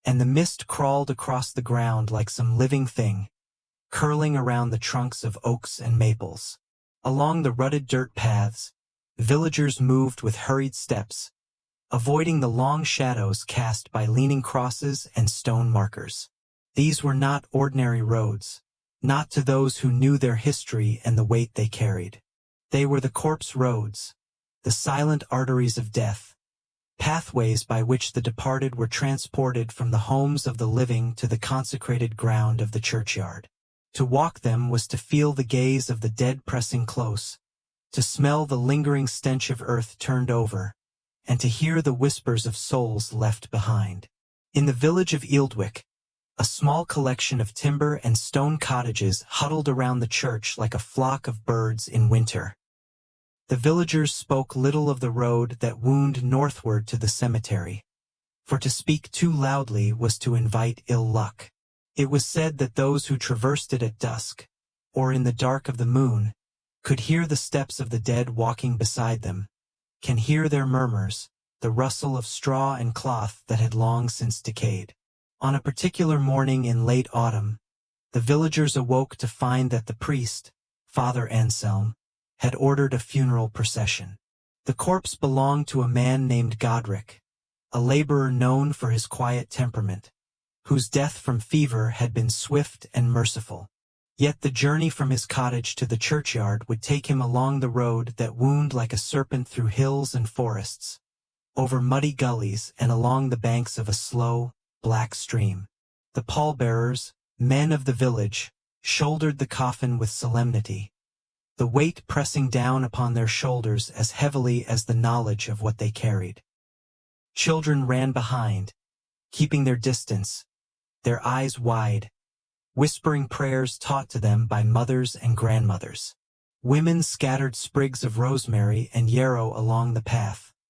and the mist crawled across the ground like some living thing, curling around the trunks of oaks and maples. Along the rutted dirt paths, villagers moved with hurried steps, avoiding the long shadows cast by leaning crosses and stone markers. These were not ordinary roads, not to those who knew their history and the weight they carried. They were the corpse roads, the silent arteries of death, pathways by which the departed were transported from the homes of the living to the consecrated ground of the churchyard. To walk them was to feel the gaze of the dead pressing close, to smell the lingering stench of earth turned over, and to hear the whispers of souls left behind. In the village of Ealdwick, a small collection of timber and stone cottages huddled around the church like a flock of birds in winter. The villagers spoke little of the road that wound northward to the cemetery, for to speak too loudly was to invite ill luck. It was said that those who traversed it at dusk, or in the dark of the moon, could hear the steps of the dead walking beside them, can hear their murmurs, the rustle of straw and cloth that had long since decayed. On a particular morning in late autumn, the villagers awoke to find that the priest, Father Anselm, had ordered a funeral procession. The corpse belonged to a man named Godric, a laborer known for his quiet temperament, whose death from fever had been swift and merciful. Yet the journey from his cottage to the churchyard would take him along the road that wound like a serpent through hills and forests, over muddy gullies and along the banks of a slow, black stream. The pallbearers, men of the village, shouldered the coffin with solemnity, the weight pressing down upon their shoulders as heavily as the knowledge of what they carried. Children ran behind, keeping their distance, their eyes wide, whispering prayers taught to them by mothers and grandmothers. Women scattered sprigs of rosemary and yarrow along the path,